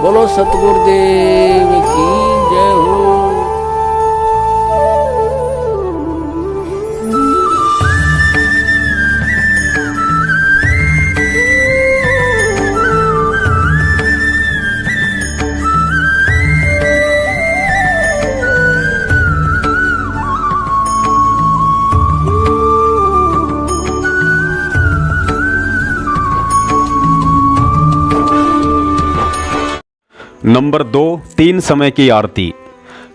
बोलो सतगुरुदेव की जय हो। नंबर 2, 3 समय की आरती।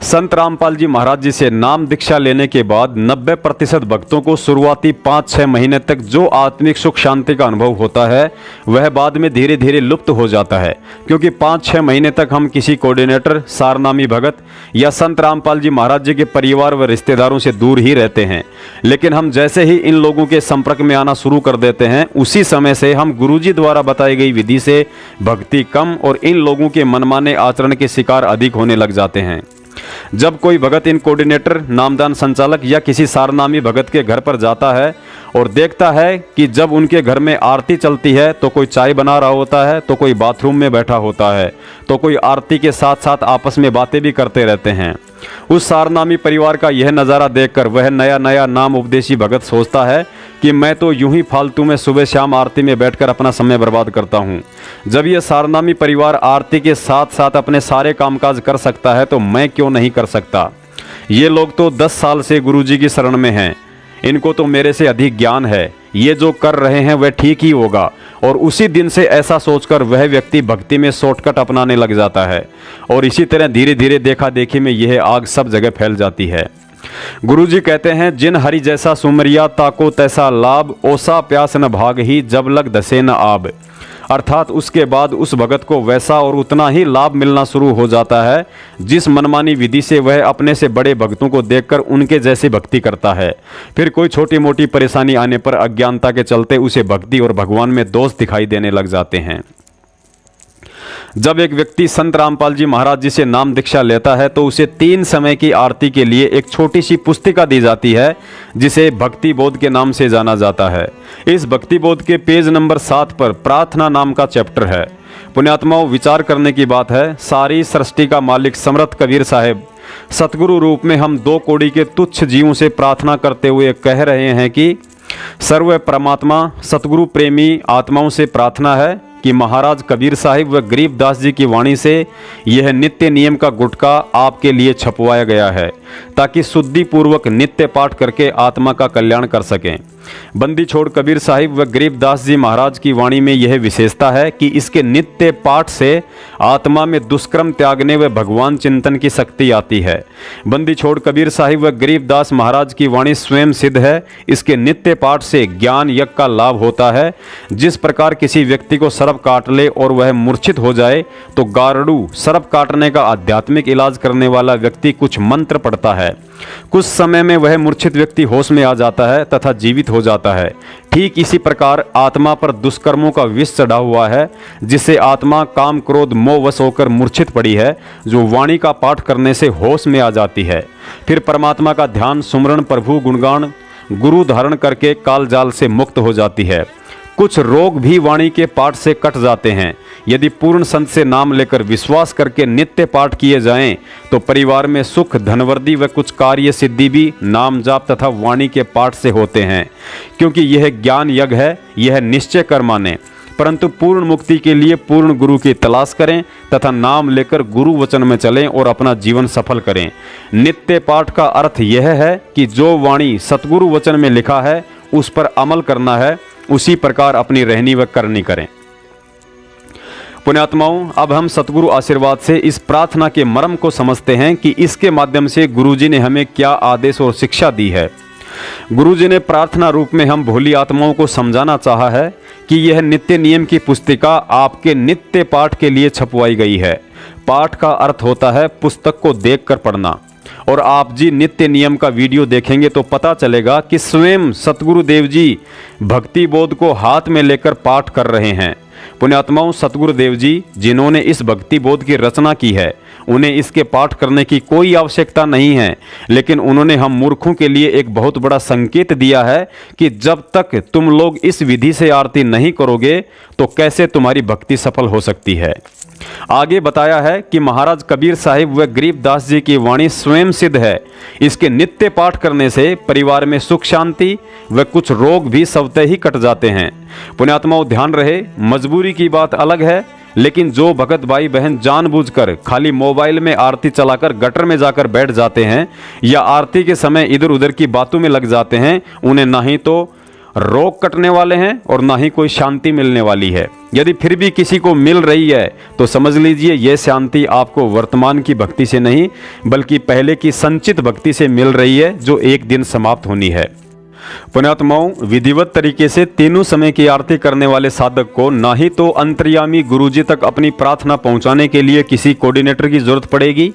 संत रामपाल जी महाराज जी से नाम दीक्षा लेने के बाद 90% भक्तों को शुरुआती 5-6 महीने तक जो आत्मिक सुख शांति का अनुभव होता है वह बाद में धीरे धीरे लुप्त हो जाता है, क्योंकि 5-6 महीने तक हम किसी कोऑर्डिनेटर, सारनामी भगत या संत रामपाल जी महाराज जी के परिवार व रिश्तेदारों से दूर ही रहते हैं। लेकिन हम जैसे ही इन लोगों के संपर्क में आना शुरू कर देते हैं, उसी समय से हम गुरुजी द्वारा बताई गई विधि से भक्ति कम और इन लोगों के मनमाने आचरण के शिकार अधिक होने लग जाते हैं। जब कोई भगत इन कोऑर्डिनेटर, नामदान संचालक या किसी सारनामी भगत के घर पर जाता है और देखता है कि जब उनके घर में आरती चलती है तो कोई चाय बना रहा होता है, तो कोई बाथरूम में बैठा होता है, तो कोई आरती के साथ साथ आपस में बातें भी करते रहते हैं, उस सारनामी परिवार का यह नज़ारा देखकर वह नया नया नाम उपदेशी भगत सोचता है कि मैं तो यूं ही फालतू में सुबह शाम आरती में बैठकर अपना समय बर्बाद करता हूं। जब यह सारनामी परिवार आरती के साथ साथ अपने सारे कामकाज कर सकता है तो मैं क्यों नहीं कर सकता। ये लोग तो 10 साल से गुरुजी की शरण में हैं, इनको तो मेरे से अधिक ज्ञान है, ये जो कर रहे हैं वह ठीक ही होगा। और उसी दिन से ऐसा सोचकर वह व्यक्ति भक्ति में शॉर्टकट अपनाने लग जाता है और इसी तरह धीरे धीरे देखा देखी में यह आग सब जगह फैल जाती है। गुरुजी कहते हैं, जिन हरि जैसा सुमरिया ताको तैसा लाभ, ओसा प्यास न भाग ही जब लग धसे न आब। अर्थात उसके बाद उस भगत को वैसा और उतना ही लाभ मिलना शुरू हो जाता है जिस मनमानी विधि से वह अपने से बड़े भक्तों को देखकर उनके जैसी भक्ति करता है। फिर कोई छोटी मोटी परेशानी आने पर अज्ञानता के चलते उसे भक्ति और भगवान में दोष दिखाई देने लग जाते हैं। जब एक व्यक्ति संत रामपाल जी महाराज जी से नाम दीक्षा लेता है तो उसे 3 समय की आरती के लिए एक छोटी सी पुस्तिका दी जाती है जिसे भक्ति बोध के नाम से जाना जाता है। इस भक्ति बोध के पेज नंबर 7 पर प्रार्थना नाम का चैप्टर है। पुण्यात्माओं, विचार करने की बात है, सारी सृष्टि का मालिक समर्थ कबीर साहब सतगुरु रूप में हम 2 कौड़ी के तुच्छ जीवों से प्रार्थना करते हुए कह रहे हैं कि सर्व परमात्मा सतगुरु प्रेमी आत्माओं से प्रार्थना है कि महाराज कबीर साहिब व गरीबदास जी की वाणी से यह नित्य नियम का गुटका आपके लिए छपवाया गया है ताकि शुद्धि पूर्वक नित्य पाठ करके आत्मा का कल्याण कर सकें। बंदी छोड़ कबीर साहिब व गरीबदास जी महाराज की वाणी में यह विशेषता है कि इसके नित्य पाठ से आत्मा में दुष्कर्म त्यागने व भगवान चिंतन की शक्ति आती है। बंदी छोड़ कबीर साहिब व गरीबदास महाराज की वाणी स्वयं सिद्ध है। इसके नित्य पाठ से ज्ञान यज्ञ का लाभ होता है। जिस प्रकार किसी व्यक्ति को सर्प काट ले और वह मूर्छित हो जाए तो गारड़ू सर्प काटने का आध्यात्मिक इलाज करने वाला व्यक्ति कुछ मंत्र पढ़ता है, कुछ समय में वह मूर्छित व्यक्ति होश में आ जाता है तथा जीवित हो जाता है। ठीक इसी प्रकार आत्मा पर दुष्कर्मों का विष चढ़ा हुआ है जिससे आत्मा काम क्रोध मोह वश होकर मूर्छित पड़ी है, जो वाणी का पाठ करने से होश में आ जाती है। फिर परमात्मा का ध्यान, सुमरण, प्रभु गुणगान, गुरु धारण करके काल जाल से मुक्त हो जाती है। कुछ रोग भी वाणी के पाठ से कट जाते हैं। यदि पूर्ण संत से नाम लेकर विश्वास करके नित्य पाठ किए जाएं तो परिवार में सुख, धनवृद्धि व कुछ कार्य सिद्धि भी नाम जाप तथा वाणी के पाठ से होते हैं। क्योंकि यह ज्ञान यज्ञ है, यह निश्चय कर माने। परंतु पूर्ण मुक्ति के लिए पूर्ण गुरु की तलाश करें तथा नाम लेकर गुरु वचन में चलें और अपना जीवन सफल करें। नित्य पाठ का अर्थ यह है कि जो वाणी सतगुरु वचन में लिखा है उस पर अमल करना है, उसी प्रकार अपनी रहनी व करनी करें। पुण्यात्माओं, अब हम सतगुरु आशीर्वाद से इस प्रार्थना के मर्म को समझते हैं कि इसके माध्यम से गुरुजी ने हमें क्या आदेश और शिक्षा दी है। गुरुजी ने प्रार्थना रूप में हम भोली आत्माओं को समझाना चाहा है कि यह नित्य नियम की पुस्तिका आपके नित्य पाठ के लिए छपवाई गई है। पाठ का अर्थ होता है पुस्तक को देखकर पढ़ना। और आप जी नित्य नियम का वीडियो देखेंगे तो पता चलेगा कि स्वयं सतगुरु देव जी भक्ति बोध को हाथ में लेकर पाठ कर रहे हैं। पुण्यात्माओं, सतगुरु देव जी जिन्होंने इस भक्ति बोध की रचना की है उन्हें इसके पाठ करने की कोई आवश्यकता नहीं है, लेकिन उन्होंने हम मूर्खों के लिए एक बहुत बड़ा संकेत दिया है कि जब तक तुम लोग इस विधि से आरती नहीं करोगे तो कैसे तुम्हारी भक्ति सफल हो सकती है। आगे बताया है कि महाराज कबीर साहिब व गरीबदास जी की वाणी स्वयं सिद्ध है। इसके नित्य पाठ करने से परिवार में सुख शांति व कुछ रोग भी स्वतः ही कट जाते हैं। पुण्यात्माओं, ध्यान रहे, मजबूरी की बात अलग है, लेकिन जो भगत भाई बहन जानबूझकर खाली मोबाइल में आरती चलाकर गटर में जाकर बैठ जाते हैं या आरती के समय इधर उधर की बातों में लग जाते हैं, उन्हें ना ही तो रोग कटने वाले हैं और ना ही कोई शांति मिलने वाली है। यदि फिर भी किसी को मिल रही है तो समझ लीजिए यह शांति आपको वर्तमान की भक्ति से नहीं बल्कि पहले की संचित भक्ति से मिल रही है, जो एक दिन समाप्त होनी है। पुण्यात्माओं, विधिवत तरीके से तीनों समय की आरती करने वाले साधक को ना ही तो अंतर्यामी गुरुजी तक अपनी प्रार्थना पहुंचाने के लिए किसी कोऑर्डिनेटर की जरूरत पड़ेगी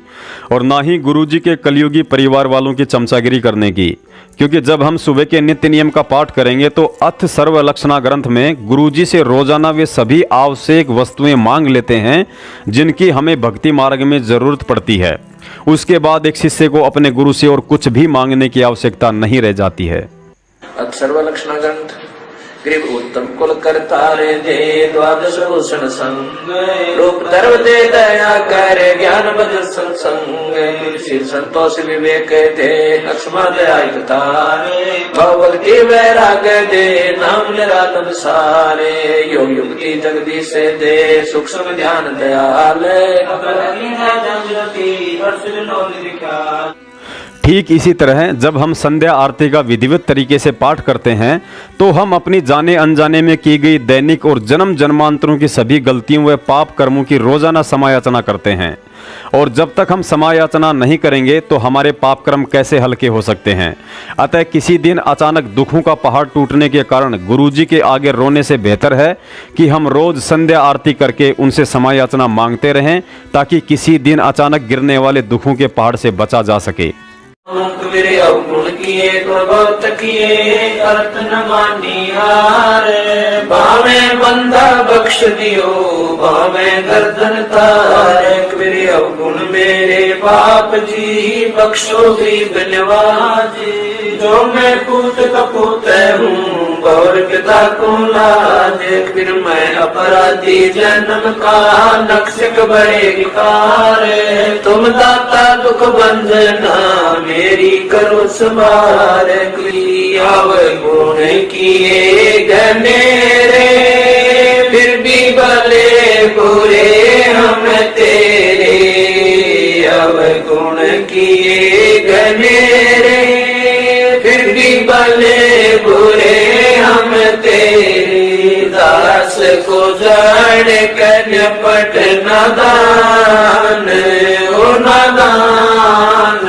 और ना ही गुरुजी के कलयुगी परिवार वालों की चमचागिरी करने की, क्योंकि जब हम सुबह के नित्य नियम का पाठ करेंगे तो अथ सर्व लक्षणा ग्रंथ में गुरुजी से रोजाना वे सभी आवश्यक वस्तुएं मांग लेते हैं जिनकी हमें भक्ति मार्ग में जरूरत पड़ती है। उसके बाद एक शिष्य को अपने गुरु से और कुछ भी मांगने की आवश्यकता नहीं रह जाती है। सर्वलक्षण ग्रंथ ग्रीव उत्तम कुल करता रे दे द्वादश भूषण संग रूप धर्म दे दया करे ज्ञान बद संग श्री संतोष विवेक दे लक्ष्मण दया भगवती वैराग दे नाम निरातन सारे योग युक्ति जगदीश दे सूक्ष्म ध्यान दयाल ठीक इसी तरह जब हम संध्या आरती का विधिवत तरीके से पाठ करते हैं तो हम अपनी जाने अनजाने में की गई दैनिक और जन्म जन्मांतरों की सभी गलतियों व पाप कर्मों की रोजाना समायाचना करते हैं। और जब तक हम समायाचना नहीं करेंगे तो हमारे पाप कर्म कैसे हल्के हो सकते हैं। अतः किसी दिन अचानक दुखों का पहाड़ टूटने के कारण गुरुजी के आगे रोने से बेहतर है कि हम रोज संध्या आरती करके उनसे समायाचना मांगते रहें, ताकि किसी दिन अचानक गिरने वाले दुखों के पहाड़ से बचा जा सके। मेरे अवगुण किए बहुत किए अर्थ न मानी हार भावे बंदा बख्श दियो भावे गर्दन तार मेरे अवगुण मेरे पाप जी बख्शो गरीब नवाजी जो मैं पूत कपूत हूँ और पिता को लाज फिर मैं अपराधी जन्म का नक्शक बड़े विकार तुम दाता दुख बंधना मेरी करो संभार गुण किए गनेरे फिर भी भले बुरे हम तेरे अवगुण किए गनेरे फिर भी भले बुरे हम तेरे दास को जान कर पट नादान ओ नादान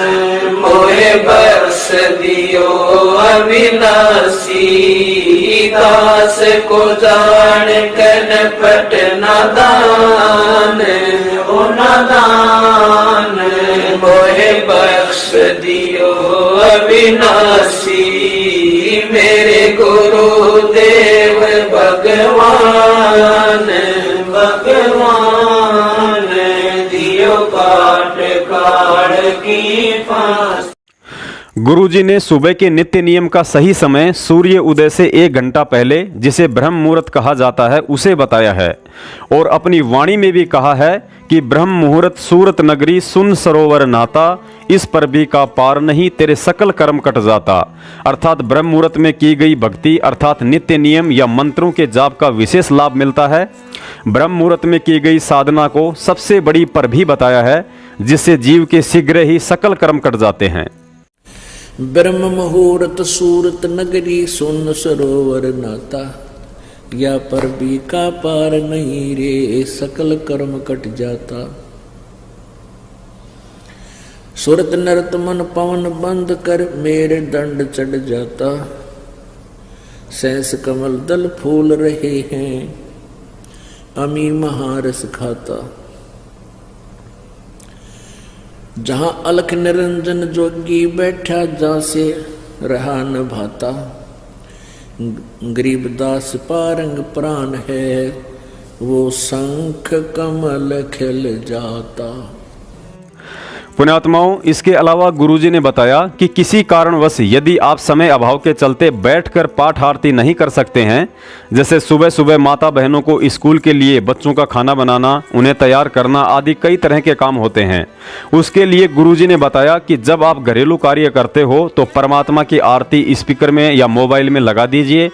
मोहे बरस दियो अविनाशी दास को जान कर पट नादान ओ नादान मोहे बख्श दियो अविनाशी मेरे गुरु देव भगवान भगवान दियो काट काट की फांस। गुरुजी ने सुबह के नित्य नियम का सही समय सूर्य उदय से 1 घंटा पहले, जिसे ब्रह्म मुहूर्त कहा जाता है, उसे बताया है और अपनी वाणी में भी कहा है कि ब्रह्म मुहूर्त सूरत नगरी सुन सरोवर नाता इस पर भी का पार नहीं तेरे सकल कर्म कट जाता। अर्थात ब्रह्म मुहूर्त में की गई भक्ति अर्थात नित्य नियम या मंत्रों के जाप का विशेष लाभ मिलता है। ब्रह्म मुहूर्त में की गई साधना को सबसे बड़ी पर भी बताया है, जिससे जीव के शीघ्र ही सकल कर्म कट जाते हैं। ब्रह्म मुहूर्त सूरत नगरी सुन सरोवर नाता या पर भी का पार नहीं रे सकल कर्म कट जाता। सुरत नरत मन पवन बंद कर मेरे दंड चढ़ जाता। सहस कमल दल फूल रहे हैं अमी महारस खाता। जहां अलख निरंजन जोगी बैठा जा से रहा न भाता। गरीबदास पारंग प्राण है वो शंख कमल खिल जाता। पुण्यात्माओं, इसके अलावा गुरुजी ने बताया कि किसी कारणवश यदि आप समय अभाव के चलते बैठकर पाठ आरती नहीं कर सकते हैं, जैसे सुबह सुबह माता बहनों को स्कूल के लिए बच्चों का खाना बनाना, उन्हें तैयार करना आदि कई तरह के काम होते हैं, उसके लिए गुरुजी ने बताया कि जब आप घरेलू कार्य करते हो तो परमात्मा की आरती स्पीकर में या मोबाइल में लगा दीजिए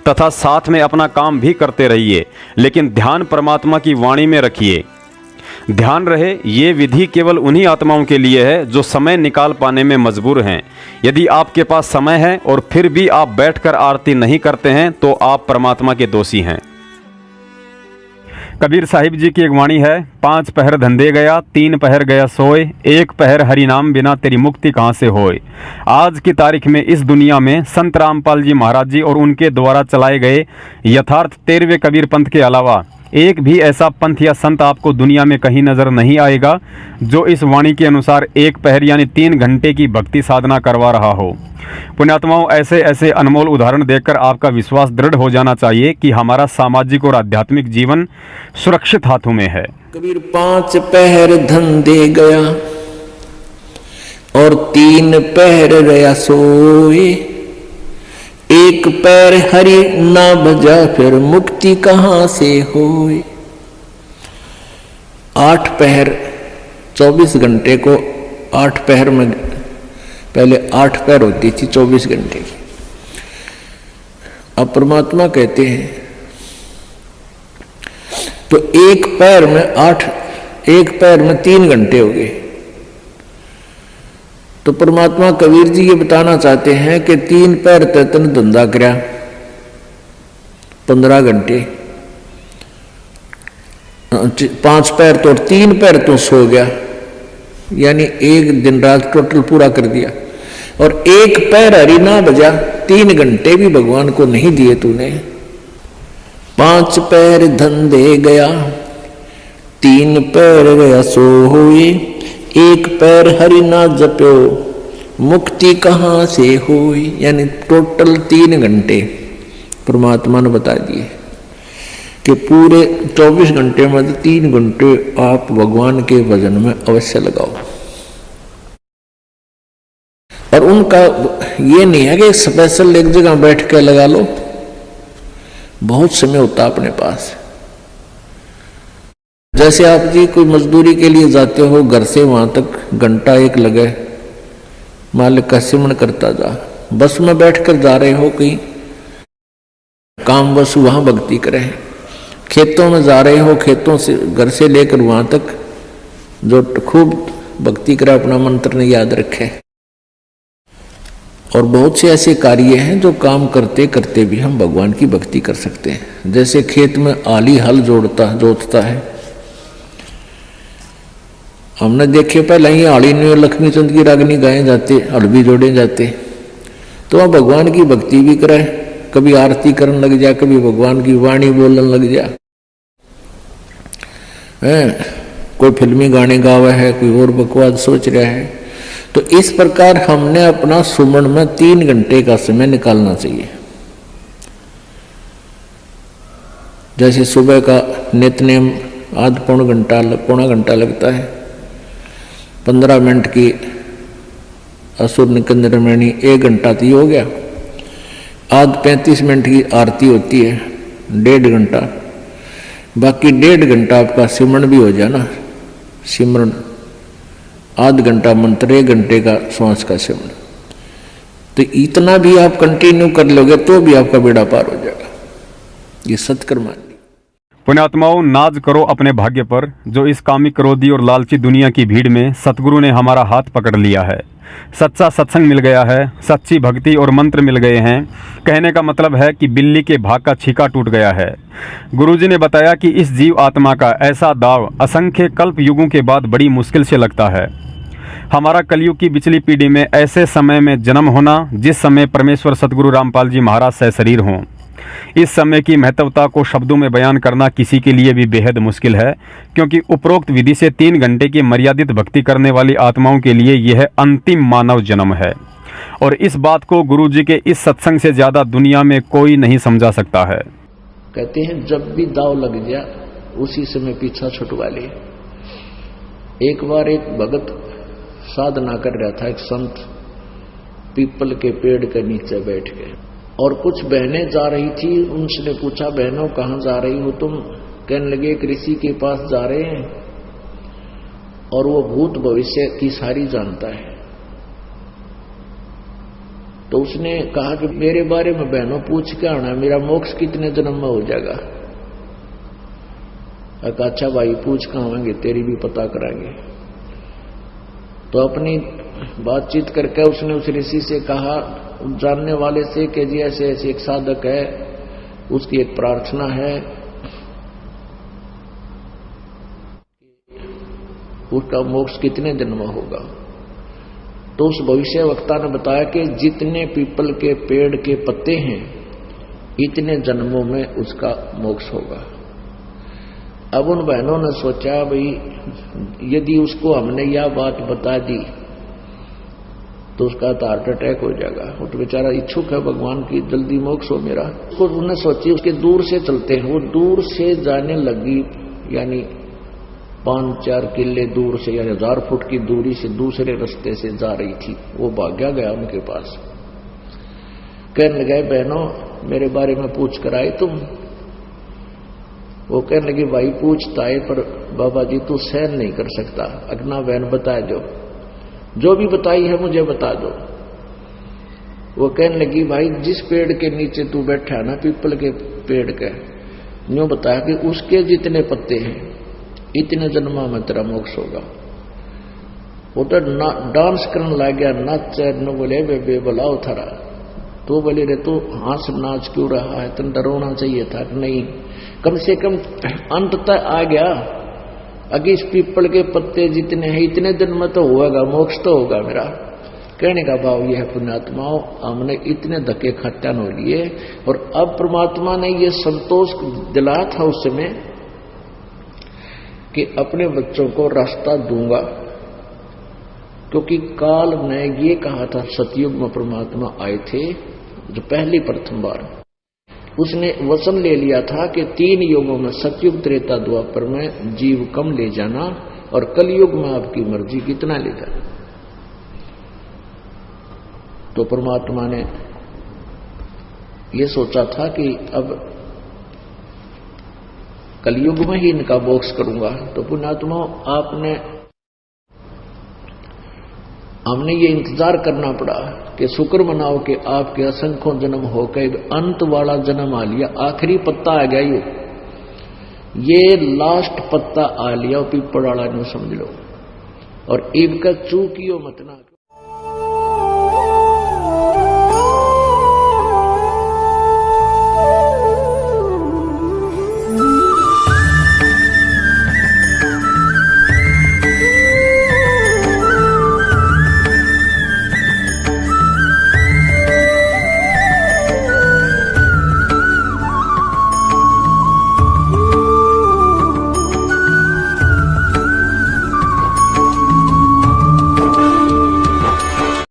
तथा साथ में अपना काम भी करते रहिए, लेकिन ध्यान परमात्मा की वाणी में रखिए। ध्यान रहे, ये विधि केवल उन्हीं आत्माओं के लिए है जो समय निकाल पाने में मजबूर हैं। यदि आपके पास समय है और फिर भी आप बैठकर आरती नहीं करते हैं तो आप परमात्मा के दोषी हैं। कबीर साहिब जी की एक वाणी है, 5 पहर धंधे गया, 3 पहर गया सोए, 1 पहर हरि नाम बिना तेरी मुक्ति कहाँ से होए। आज की तारीख में इस दुनिया में संत रामपाल जी महाराज जी और उनके द्वारा चलाए गए यथार्थ 13वें कबीर पंथ के अलावा एक भी ऐसा पंथ या संत आपको दुनिया में कहीं नजर नहीं आएगा जो इस वाणी के अनुसार 1 पहर यानी 3 घंटे की भक्ति साधना करवा रहा हो। पुण्यात्माओं, ऐसे ऐसे अनमोल उदाहरण देखकर आपका विश्वास दृढ़ हो जाना चाहिए कि हमारा सामाजिक और आध्यात्मिक जीवन सुरक्षित हाथों में है। कबीर 5 पहर धंधे गया और 3 पहर रया सोए, 1 पैर हरि ना भजा फिर मुक्ति कहाँ से होए। 8 पहर 24 घंटे को 8 पहर में, पहले 8 पहर होती थी 24 घंटे की। अब परमात्मा कहते हैं तो 1 पैर में 8, 1 पैर में 3 घंटे हो गए। तो परमात्मा कबीर जी ये बताना चाहते हैं कि 3 पैर तन धंधा करया 15 घंटे, 5 पैर तो 3 पैर तो सो गया, यानी 1 दिन रात टोटल पूरा कर दिया। और 1 पैर हरि ना बजा, 3 घंटे भी भगवान को नहीं दिए तूने। 5 पैर धंधे गया, 3 पैर गया सो हुए, 1 पैर हरि ना जप्यो मुक्ति कहाँ से हुई। यानी टोटल 3 घंटे परमात्मा ने बता दिए कि पूरे 24 घंटे में 3 घंटे आप भगवान के भजन में अवश्य लगाओ। और उनका ये नहीं है कि स्पेशल एक जगह बैठ के लगा लो, बहुत समय होता अपने पास। जैसे आप जी कोई मजदूरी के लिए जाते हो, घर से वहां तक घंटा 1 लगे, मालिक का सिमरन करता जा। बस में बैठकर जा रहे हो कहीं काम, बस वहां भक्ति करें। खेतों में जा रहे हो, खेतों से घर से लेकर वहां तक जो खूब भक्ति करे, अपना मंत्र ने याद रखे। और बहुत से ऐसे कार्य हैं जो काम करते करते भी हम भगवान की भक्ति कर सकते हैं। जैसे खेत में आली हल जोतता है, हमने देखे पहले ही आली में लक्ष्मी चंद की रागनी गाए जाते, हल भी जोड़े जाते। तो वह भगवान की भक्ति भी करे, कभी आरती करने लग जा, कभी भगवान की वाणी बोलने लग जा। कोई फिल्मी गाने गावा है, कोई और बकवास सोच रहा है। तो इस प्रकार हमने अपना सुमन में 3 घंटे का समय निकालना चाहिए। जैसे सुबह का नित्यनेम पौना घंटा लगता है, 15 मिनट की असुर निकंदन रामायणी 1 घंटा तो हो गया। आज 35 मिनट की आरती होती है, 1.5 घंटा, बाकी 1.5 घंटा आपका सिमरन भी हो जाना। सिमरन आध घंटा मंत्र, 1 घंटे का श्वास का सिमरन। तो इतना भी आप कंटिन्यू कर लोगे तो भी आपका बेड़ा पार हो जाएगा। ये सत्कर्म मान ली। पुण्यात्माओं, नाज करो अपने भाग्य पर जो इस कामिक, क्रोधी और लालची दुनिया की भीड़ में सतगुरु ने हमारा हाथ पकड़ लिया है। सच्चा सत्संग मिल गया है, सच्ची भक्ति और मंत्र मिल गए हैं। कहने का मतलब है कि बिल्ली के भाग का छीका टूट गया है। गुरुजी ने बताया कि इस जीव आत्मा का ऐसा दाव असंख्य कल्प युगों के बाद बड़ी मुश्किल से लगता है। हमारा कलयुग की पिछली पीढ़ी में ऐसे समय में जन्म होना जिस समय परमेश्वर सतगुरु रामपाल जी महाराज सशरीर हों। इस समय की महत्वता को शब्दों में बयान करना किसी के लिए भी बेहद मुश्किल है, क्योंकि उपरोक्त विधि से 3 घंटे की मर्यादित भक्ति करने वाली आत्माओं के लिए यह अंतिम मानव जन्म है। और इस बात को गुरुजी के इस सत्संग से ज्यादा दुनिया में कोई नहीं समझा सकता है। कहते हैं जब भी दाव लग जा उसी समय पीछा छुटवा ले। एक बार एक भगत साधना कर रहा था एक संत पीपल के पेड़ के नीचे बैठ के, और कुछ बहनें जा रही थी। उनसे पूछा, बहनों कहाँ जा रही हो तुम? कहने लगे एक ऋषि के पास जा रहे हैं और वो भूत भविष्य की सारी जानता है। तो उसने कहा कि मेरे बारे में बहनों पूछ के आना, मेरा मोक्ष कितने जन्म में हो जाएगा? अच्छा भाई पूछ के आवेंगे, तेरी भी पता कराएंगे। तो अपनी बातचीत करके उसने उस ऋषि से कहा, जानने वाले से, कि जी ऐसे ऐसे एक साधक है, उसकी एक प्रार्थना है, उसका मोक्ष कितने जन्म में होगा? तो उस भविष्य वक्ता ने बताया कि जितने पीपल के पेड़ के पत्ते हैं इतने जन्मों में उसका मोक्ष होगा। अब उन बहनों ने सोचा, भाई यदि उसको हमने यह बात बता दी तो उसका तो हार्ट अटैक हो जाएगा। वो तो बेचारा इच्छुक है भगवान की जल्दी मोक्ष हो मेरा। तो उन्होंने सोची उसके दूर से चलते हैं। वो दूर से जाने लगी, यानी 5-4 किले दूर से, यानी 1000 फुट की दूरी से दूसरे रास्ते से जा रही थी। वो भाग्या गया उनके पास, कहने लगे, बहनों मेरे बारे में पूछ कर आए तुम? वो कहने लगी, भाई पूछता है पर बाबा जी तू सहन नहीं कर सकता। अगना बहन बता दो, जो भी बताई है मुझे बता दो। वो कहने लगी, भाई जिस पेड़ के नीचे तू बैठा है ना, पीपल के पेड़ के, यूं बताया कि उसके जितने पत्ते हैं इतने जन्मा में तेरा मोक्ष होगा। वो तो डांस करने लग गया, नाच न बोले बे बुलाओ थारा। तो बोले रे तू हाथ नाच क्यों रहा है, तुम डरोना चाहिए था कि नहीं, कम से कम अंत तक आ गया। अगर इस पीपल के पत्ते जितने हैं इतने दिन में तो होगा, मोक्ष तो होगा मेरा। कहने का भाव यह है, पुण्यात्माओं हमने इतने धक्के खत्यान हो लिए और अब परमात्मा ने यह संतोष दिलाया था उस समय कि अपने बच्चों को रास्ता दूंगा, क्योंकि काल ने ये कहा था, सतयुग में परमात्मा आए थे जो पहली प्रथम बार, उसने वचन ले लिया था कि 3 युगों में, सतयुग त्रेता द्वापर में जीव कम ले जाना और कलयुग में आपकी मर्जी कितना ले जाना। तो परमात्मा ने यह सोचा था कि अब कलयुग में ही इनका मोक्ष करूंगा। तो पुण्यात्मा हमने ये इंतजार करना पड़ा कि शुक्र मनाओ कि आपके असंख्यों जन्म होकर अंत वाला जन्म आ लिया, आखिरी पत्ता आ गया, ये लास्ट पत्ता आ लिया पीपल वाला ने, समझ लो। और इनका चूकियो मत ना।